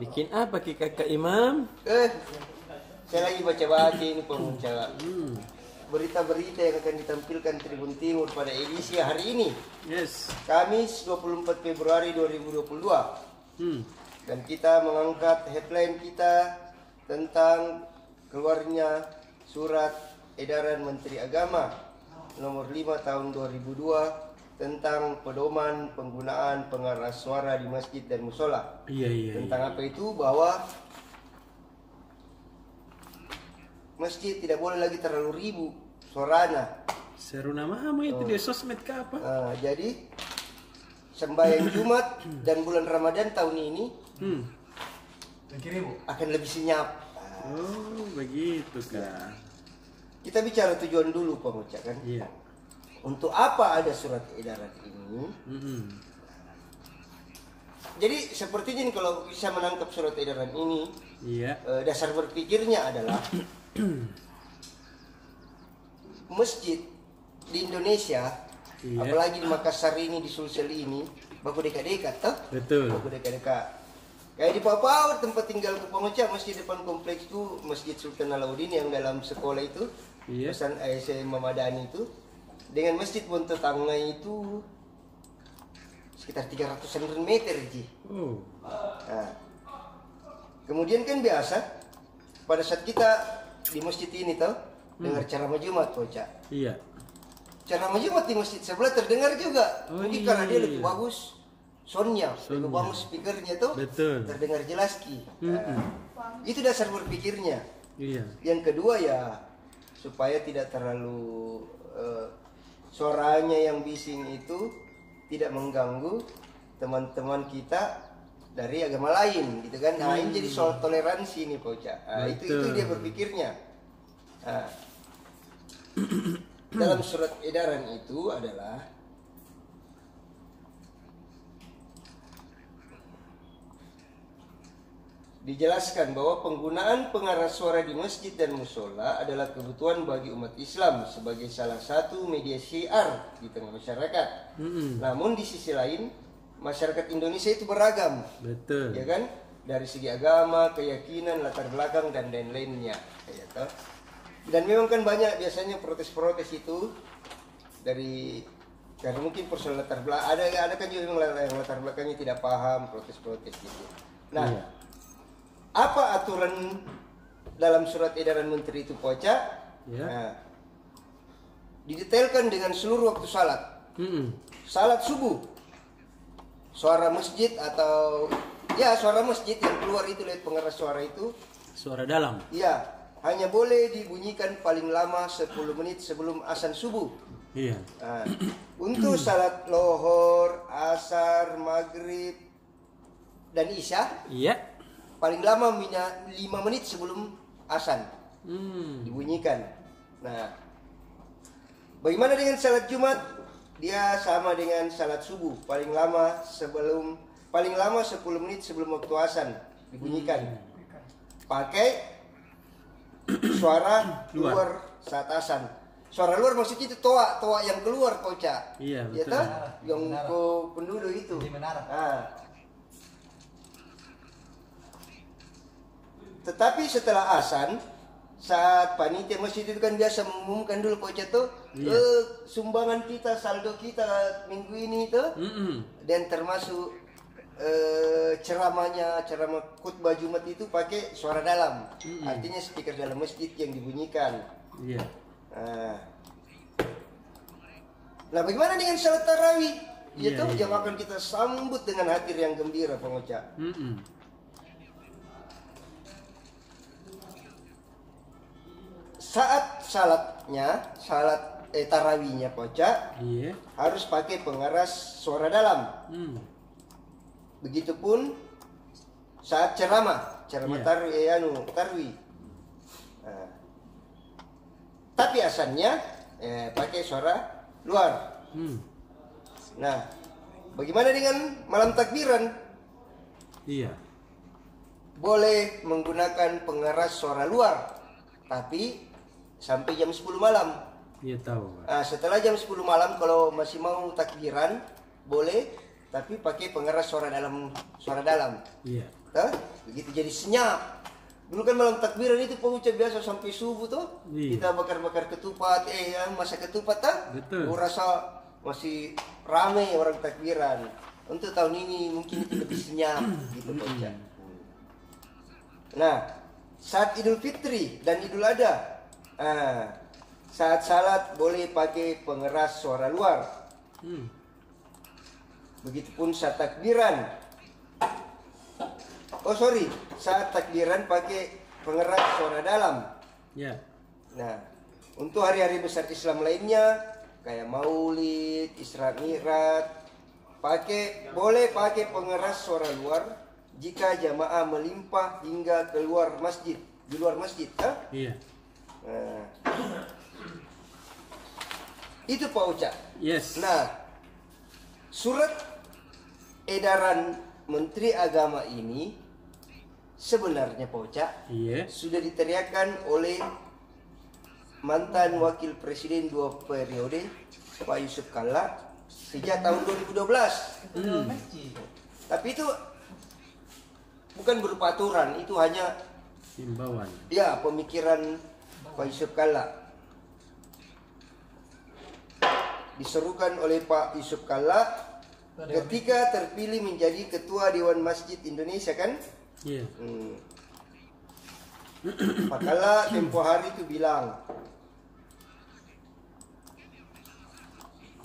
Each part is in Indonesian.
Bikin apa ki kakak Imam? Saya lagi baca-baca ini pemuncak. Berita-berita yang akan ditampilkan Tribun Timur pada edisi hari ini. Yes. Kamis 24 Februari 2022. Dan kita mengangkat headline kita tentang keluarnya surat edaran Menteri Agama nomor 5 tahun 2002 tentang pedoman penggunaan pengeras suara di masjid dan musola. Iya. Tentang apa itu? Bahwa masjid tidak boleh lagi terlalu ribu suaranya. Seru nama itu di sosmed ke apa? Jadi sembahyang Jumat dan bulan Ramadan tahun ini akan lebih senyap. Oh begitu kak. Kita bicara tujuan dulu Pak kan? Iya. Untuk apa ada surat edaran ini? Jadi sepertinya kalau bisa menangkap surat edaran ini, iya. Dasar berpikirnya adalah masjid di Indonesia, iya. apalagi di Makassar ini, di Sulsel ini, baku dekat-dekat toh? Betul. Baku dekat-dekat. Kayak di Papua tempat tinggal ke Pengocak, masjid depan kompleks itu Masjid Sultan Alauddin yang dalam sekolah itu, iya. pesan SMA Madani itu, dengan Masjid Bonto Tangga itu sekitar 300 meter Ji. Nah, kemudian kan biasa pada saat kita di masjid ini toh dengar ceramah Jumat Pocak. Iya. Ceramah Jumat di masjid sebelah terdengar juga. Mungkin karena dia lebih bagus soundnya, lebih bagus speakernya tuh. Betul. Terdengar jelas Ki. Itu dasar berpikirnya. Iya. Yang kedua ya supaya tidak terlalu suaranya yang bising itu tidak mengganggu teman-teman kita dari agama lain gitu kan. Nah, ini jadi soal toleransi nih Poca. Itu dia berpikirnya. Nah, dalam surat edaran itu adalah dijelaskan bahwa penggunaan pengeras suara di masjid dan musola adalah kebutuhan bagi umat Islam sebagai salah satu media syiar di tengah masyarakat. Namun di sisi lain masyarakat Indonesia itu beragam. Betul. Ya kan? Dari segi agama, keyakinan, latar belakang dan lain-lainnya. Dan memang kan banyak biasanya protes-protes itu dari karena mungkin persoalan latar belakang. Ada kan juga yang latar belakangnya tidak paham, protes-protes gitu. Nah, iya. Apa aturan dalam surat edaran menteri itu Poca? Ya. Nah, didetailkan dengan seluruh waktu salat. Salat subuh, suara masjid atau ya suara masjid yang keluar itu lewat pengeras suara itu. Suara dalam. Iya, hanya boleh dibunyikan paling lama 10 menit sebelum azan subuh. Iya. Nah, untuk salat lohor, asar, maghrib, dan isya. Iya. Paling lama 5 menit sebelum azan dibunyikan. Nah, bagaimana dengan salat Jumat? Dia sama dengan salat subuh, paling lama 10 menit sebelum waktu azan dibunyikan. Pakai suara luar saat azan. Suara luar maksudnya itu toa yang keluar Poca. Iya, betul. Yang ke penduduk itu. Tetapi setelah azan, saat panitia masjid itu kan biasa mengumumkan dulu Poca tuh sumbangan kita, saldo kita minggu ini tuh, dan termasuk ceramah khutbah Jumat itu pakai suara dalam, artinya speaker dalam masjid yang dibunyikan. Iya. Nah, bagaimana dengan salat tarawih? Itu yang akan kita sambut dengan hati yang gembira, Pengoca. Saat salat tarawihnya Poca, harus pakai pengeras suara dalam. Begitupun saat ceramah tarwih. Nah, tapi asalnya pakai suara luar. Nah, bagaimana dengan malam takbiran? Iya. Boleh menggunakan pengeras suara luar, tapi sampai jam 10 malam. Iya tahu. Nah, setelah jam 10 malam kalau masih mau takbiran boleh, tapi pakai pengeras suara dalam. Iya. Begitu jadi senyap. Dulu kan malam takbiran itu pengucap biasa sampai subuh tuh. Iya. Kita bakar-bakar ketupat, masa ketupat Betul. Gua rasa masih ramai orang takbiran. Untuk tahun ini mungkin itu lebih senyap gitu Pak. Nah, saat Idul Fitri dan Idul Adha, saat salat boleh pakai pengeras suara luar. Begitupun saat takbiran. Saat takbiran pakai pengeras suara dalam. Ya. Nah, untuk hari-hari besar Islam lainnya kayak Maulid, Isra Mi'raj, boleh pakai pengeras suara luar jika jamaah melimpah hingga keluar masjid, di luar masjid, Iya. Nah, itu Pak Uca. Yes. Nah, surat edaran Menteri Agama ini sebenarnya Pak Uca Iya. sudah diteriakkan oleh mantan wakil presiden 2 periode Pak Yusuf Kalla sejak tahun 2012. Tapi itu bukan berupa aturan, itu hanya Himbauan. ya pemikiran Pak Yusuf Kalla. Diserukan oleh Pak Yusuf Kalla ketika terpilih menjadi Ketua Dewan Masjid Indonesia kan. Iya. Pak Kalla tempo hari itu bilang,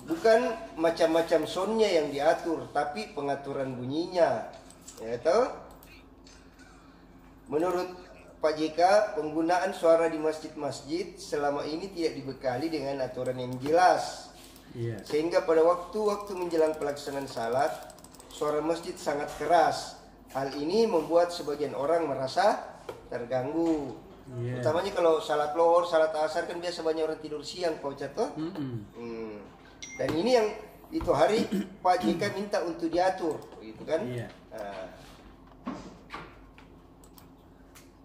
bukan macam-macam soundnya yang diatur, tapi pengaturan bunyinya. Ya toh? Menurut Pak JK, penggunaan suara di masjid-masjid selama ini tidak dibekali dengan aturan yang jelas. Iya. Sehingga pada waktu-waktu menjelang pelaksanaan salat, suara masjid sangat keras. Hal ini membuat sebagian orang merasa terganggu. Iya. Utamanya kalau salat lohor, salat asar kan biasa banyak orang tidur siang, Pak Ucat toh? Dan ini yang itu hari Pak JK minta untuk diatur, gitu kan? Iya. Nah.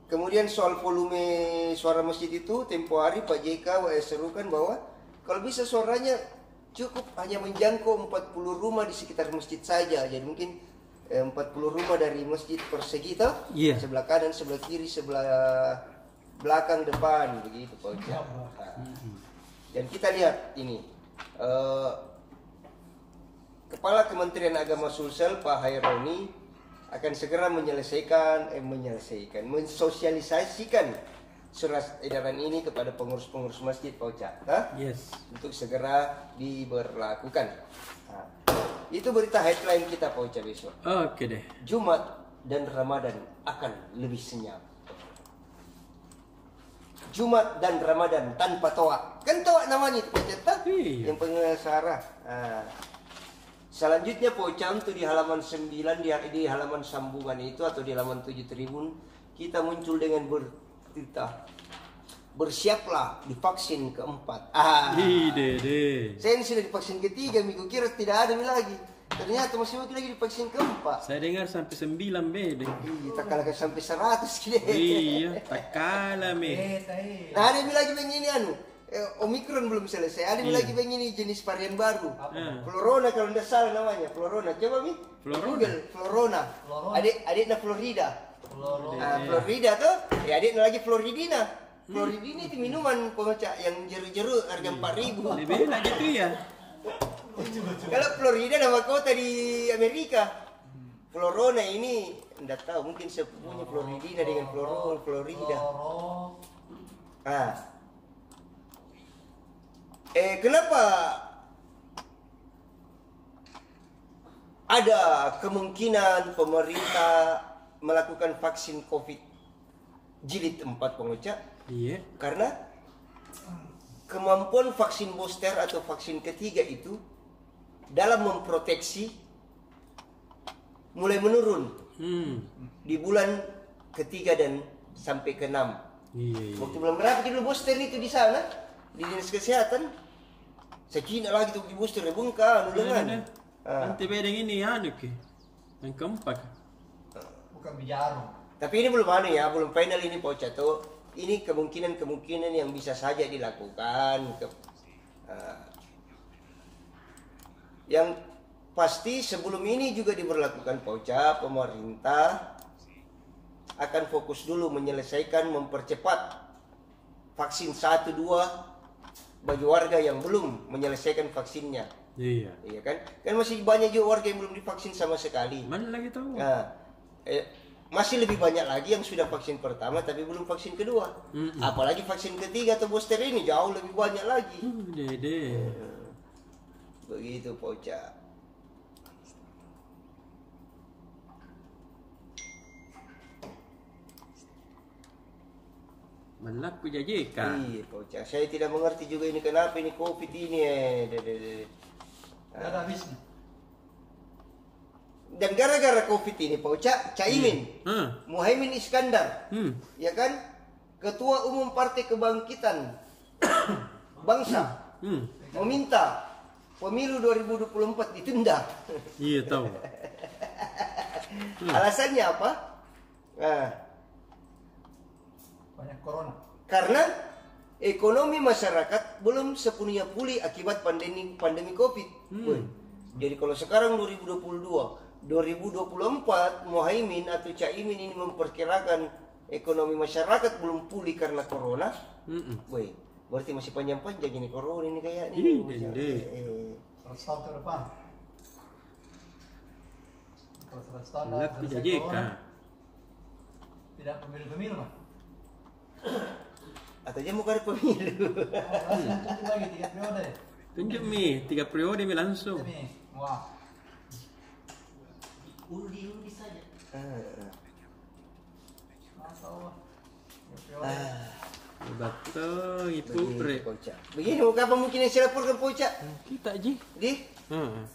Kemudian soal volume suara masjid itu, tempo hari Pak JK serukan bahwa kalau bisa suaranya cukup hanya menjangkau 40 rumah di sekitar masjid saja. Jadi mungkin 40 rumah dari masjid persegi itu, Iya. sebelah kanan, sebelah kiri, sebelah belakang, depan, begitu Pak Ucap. Dan kita lihat ini, Kepala Kementerian Agama Sulsel Pak Haironi akan segera mensosialisasikan surat edaran ini kepada pengurus-pengurus masjid Pak Ucap, Yes. untuk segera diberlakukan. Nah, itu berita headline kita Pak Ucap besok. Oke deh. Jumat dan Ramadan akan lebih senyap. Jumat dan Ramadan tanpa toa. Kan toa namanya itu Pak Ucap, Iya. yang pengesara. Nah, selanjutnya Pak Ucap itu di halaman 9 di halaman sambungan itu atau di halaman 7 Tribun kita muncul dengan berita bersiaplah divaksin keempat. Dede. Saya ini sudah divaksin ketiga, minggu kira tidak ada lagi. Ternyata masih mungkin lagi divaksin keempat. Saya dengar sampai 9 bede. Tak kalah sampai 100 kira. Iya, tak kalah me. Nah ada yang lagi begini Omikron belum selesai. Ada yang lagi begini jenis varian baru. Florona kalau tidak salah namanya. Florona. Coba Mi. Florona. Google Florona. Adiknya Florida. Florida tuh. Ya adiknya lagi Floridina. Floridina itu minuman pengocak yang jeru-jeru harga 4.000. Lebih lagi tuh ya. Kalau Florida nama kota di Amerika. Florona ini enggak tahu, mungkin sepupunya Floridina dengan Florida. Kenapa ada kemungkinan pemerintah melakukan vaksin COVID jilid 4 pengocak? Iya. Karena kemampuan vaksin booster atau vaksin ketiga itu dalam memproteksi mulai menurun di bulan ketiga dan sampai ke-6. Iya. Waktu bulan berapa kita booster itu di sana di dinas kesehatan? Sekina lagi tuh di booster ya bungka dengan. Nanti bedeng ini anu ke. Yang keempat. Bukan bijaru. Tapi ini belum belum final ini Pak Cato. Ini kemungkinan yang bisa saja dilakukan. Yang pasti sebelum ini juga diberlakukan Pak Ucap, pemerintah akan fokus dulu menyelesaikan, mempercepat vaksin 1, 2 bagi warga yang belum menyelesaikan vaksinnya. Iya. Iya kan? Kan masih banyak juga warga yang belum divaksin sama sekali. Mana lagi tahu? Nah, masih lebih banyak lagi yang sudah vaksin pertama tapi belum vaksin kedua. Apalagi vaksin ketiga atau booster ini jauh lebih banyak lagi. Dede. Begitu Pak Uca. Malaku jajika. Iya Pak Uca. Saya tidak mengerti juga ini kenapa ini COVID ini. Gak ada habisnya. Dan gara-gara COVID ini Pak Uca, Caimin, Muhaimin Iskandar, ya kan, Ketua Umum Partai Kebangkitan Bangsa, meminta pemilu 2024 ditunda. Iya tahu. Alasannya apa? Nah, Banyak corona. karena ekonomi masyarakat belum sepenuhnya pulih akibat pandemi COVID. Woi, jadi kalau sekarang 2022, 2024 Muhaimin atau Caimin ini memperkirakan ekonomi masyarakat belum pulih karena corona. Woi, berarti masih panjang-panjang ini corona ini kayak ini. 100 tahun ke depan. Kalau 100 tahun Malaku selesai jajika. corona, tidak pemilu-pemilu mah. Atau dia mau ada pemilu. Lanjut lagi 3 periode. Tunjuk mi 3 periode mi langsung. Ini, wah. Undi saja. Mantap. 3 periode. Betul, itu pre. Begini, mau kapan mungkin yang saya laporkan Pak Uca? Kita ji. Di? Heeh.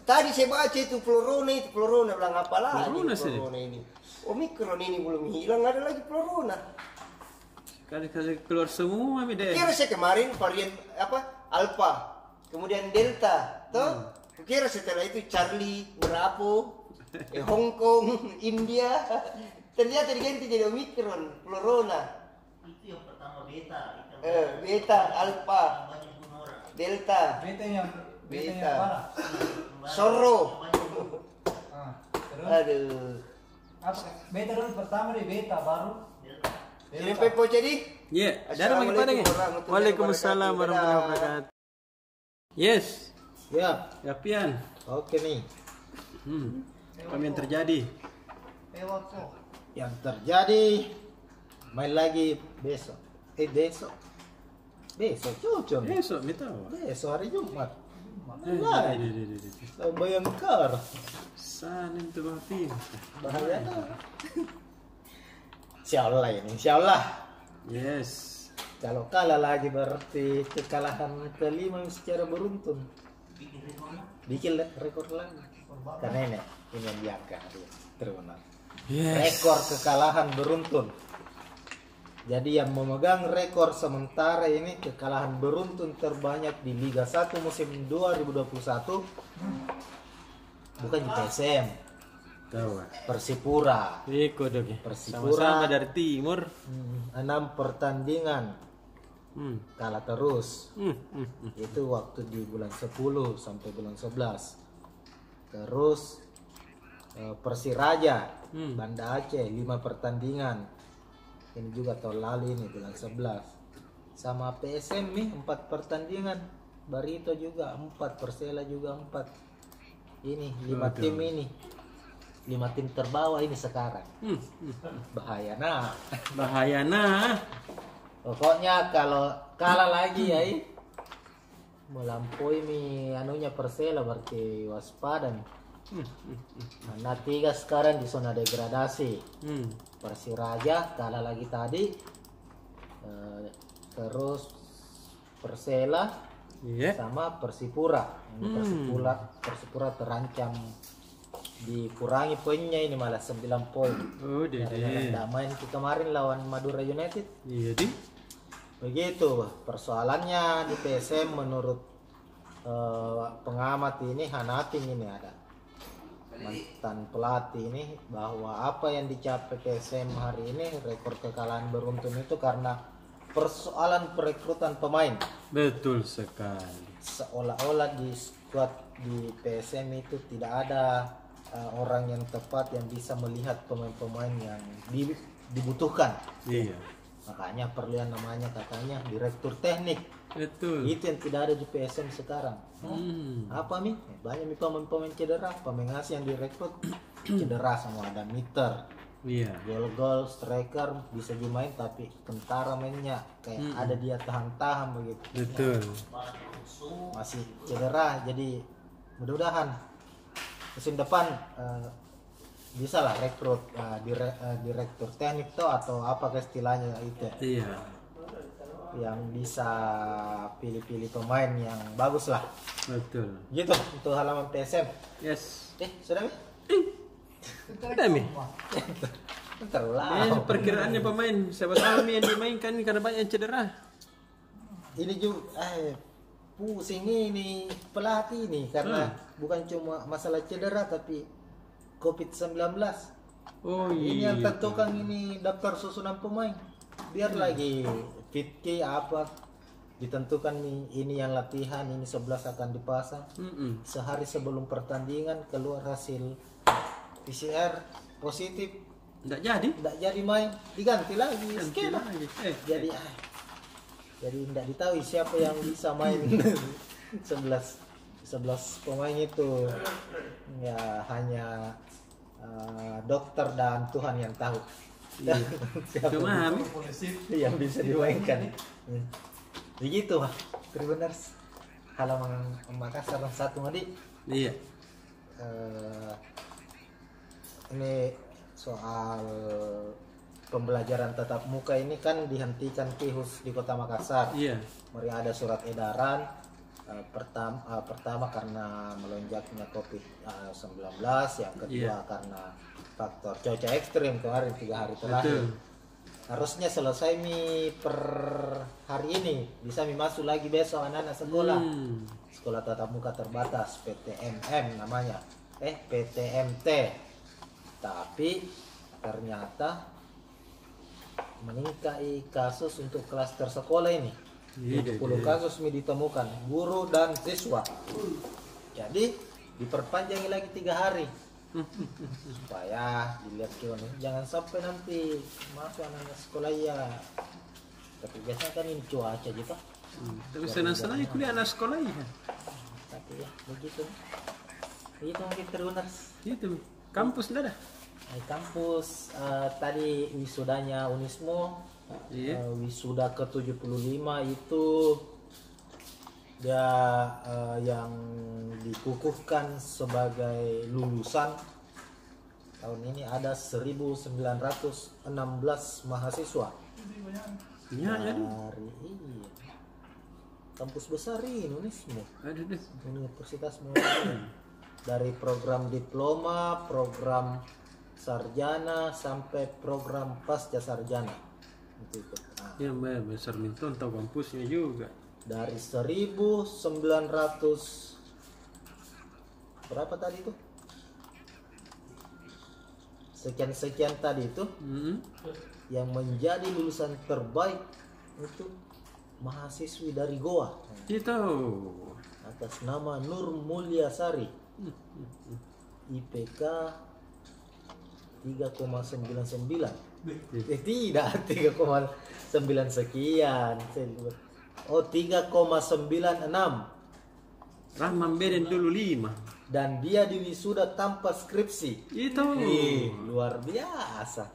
Tadi saya baca itu Florona bilang apa lagi Florona sih. Florona ini. Omikron ini belum hilang, ada lagi Florona. Kali keluar semua mi deh. Kira saya kemarin varian apa? Alpha, kemudian Delta, toh? Kira setelah itu Charlie, Bravo, Hong Kong, India. Ternyata diganti jadi Omikron, Florona. Itu yang pertama beta. Beta, Alpha, Banyak bunuh orang. Delta, Beta yang Beta. parah. Sorro. Terus Aduh. apa? Beta dulu pertama deh, beta baru. Ini Pepo jadi? Ya, darah bagi pada ni. Assalamualaikum Waalaikumsalam warahmatullahi wabarakatuh. wabarakatuh. Yes. Ya, Yapian. oke nih. Apa yang terjadi? Lewat kok. Yang terjadi main lagi besok. Besok cocok nih. Besok mi tahu. Besok hari Jumat. Deh. Tahu Bayangkar. Sana itu bapi. Bahaya tuh. Insyaallah ini, insyaallah. Yes. Kalau kalah lagi berarti kekalahan kelima secara beruntun. Bikin rekor lagi. Karena ini yang diangkat dia terkenal. Yes. Rekor kekalahan beruntun. Jadi yang memegang rekor sementara ini kekalahan beruntun terbanyak di Liga 1 musim 2021 bukan di PSM, Tahu. Persipura. Ikut dong. Persipura. Sama-sama dari timur. 6 pertandingan kalah terus. Itu waktu di bulan 10 sampai bulan 11. Terus Persiraja Banda Aceh 5 pertandingan. Ini juga tahun lalu ini bulan 11. Sama PSM nih 4 pertandingan. Barito juga 4, Persela juga 4. Ini 5 tim ini. 5 tim terbawah ini sekarang. Bahaya nah. Bahaya nah. Pokoknya kalau kalah lagi ya melampaui mi anunya Persela berarti waspada nih. Karena 3 sekarang di zona degradasi. Persiraja kalah lagi tadi. Terus Persela Iya. sama Persipura. Ini Persipura terancam dikurangi poinnya ini malah 9 poin. Oh, Gara-gara tidak main kemarin lawan Madura United. Iya di. Begitu persoalannya di PSM menurut pengamat ini Hanatin ini ada mantan pelatih ini bahwa apa yang dicapai PSM hari ini rekor kekalahan beruntun itu karena persoalan perekrutan pemain. Betul sekali. Seolah-olah di squad di PSM itu tidak ada orang yang tepat yang bisa melihat pemain-pemain yang dibutuhkan. Iya. Makanya perluan namanya katanya direktur teknik. Betul. Itu yang tidak ada di PSM sekarang. Apa nih? Banyak nih pemain-pemain cedera, pemain asing yang direkrut cedera semua, ada meter. Iya. Gol-gol, striker bisa dimain tapi kentara mainnya kayak ada dia tahan-tahan begitu. Betul. Masih cedera, jadi mudah-mudahan musim depan bisa lah rekrut direktur teknik tuh atau apa istilahnya itu Iya. yang bisa pilih-pilih pemain yang bagus lah. Betul. Gitu untuk halaman PSM. Yes. Sudah mi? Udah Mi. Terlalu Perkiraannya pemain siapa tahu Mi yang dimainkan karena banyak yang cedera. ini juga pusing ini pelatih ini karena bukan cuma masalah cedera tapi COVID-19. Oh Ini iya. yang tentukan ini daftar susunan pemain. Biar lagi fit apa ditentukan nih ini yang latihan ini 11 akan dipasang. Sehari sebelum pertandingan keluar hasil PCR positif, Nggak jadi. main, diganti lagi Ganti skema. lagi. Jadi tidak ditahu siapa yang bisa main 11 pemain itu ya hanya dokter dan Tuhan yang tahu. Siapa Cuma Mi. yang bisa dimainkan. Begitu Pak Tribuners halaman Makassar 1 Madi. Iya. Ini soal pembelajaran tatap muka ini kan dihentikan khusus di Kota Makassar. Iya. Mari ada surat edaran pertama karena melonjaknya COVID-19, yang kedua karena faktor cuaca ekstrim kemarin 3 hari terakhir. Betul. Harusnya selesai per hari ini, bisa masuk lagi besok anak-anak sekolah. Sekolah tatap muka terbatas PTMM namanya. PTMT. Tapi ternyata meningkat kasus untuk klaster sekolah ini. 70 kasus ditemukan guru dan siswa. Jadi diperpanjang lagi 3 hari supaya dilihat gimana. Jangan sampai nanti masuk anak sekolah ya. Tapi biasanya kan ini cuaca aja Pak. Tapi senang-senang kuliah anak sekolah ya. Tapi ya begitu. Begitu mungkin Tribuners. Itu kampus nggak ada. Kampus tadi wisudanya Unismo. Iya. Wisuda ke-75 itu dia yang dikukuhkan sebagai lulusan tahun ini ada 1916 mahasiswa. Iya, jadi. Kampus besar ini Unismo. Ada deh. Universitas Muhammadiyah. Dari program diploma, program sarjana sampai program pasca sarjana. Itu. Ya besar minton tahu kampusnya juga. Dari 1900 berapa tadi itu? Sekian tadi itu yang menjadi lulusan terbaik itu mahasiswi dari Goa. Itu. Atas nama Nur Mulyasari. IPK 3,99. Tidak 3,9 sekian. Oh 3,96. Rahman Beden dulu 5. Dan dia diwisuda tanpa skripsi. Itu. Luar biasa.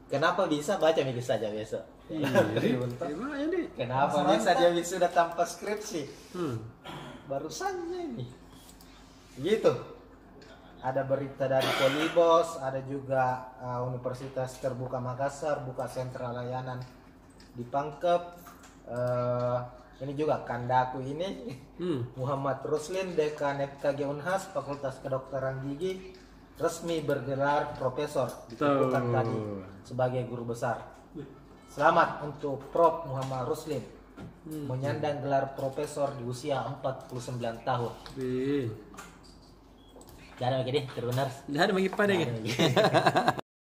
Kenapa bisa? Baca mikir saja besok. Gimana nih? Kenapa bisa dia wisuda tanpa skripsi? Baru saja ini. Gitu. Ada berita dari Polibos, ada juga Universitas Terbuka Makassar buka sentra layanan di Pangkep. Ini juga Kandaku ini Muhammad Ruslin, Dekan FKG Unhas Fakultas Kedokteran Gigi, resmi bergelar profesor, bukan tadi sebagai guru besar. Selamat untuk Prof Muhammad Ruslin menyandang gelar profesor di usia 49 tahun. Jangan begini, Tribuners. Jangan bagi pada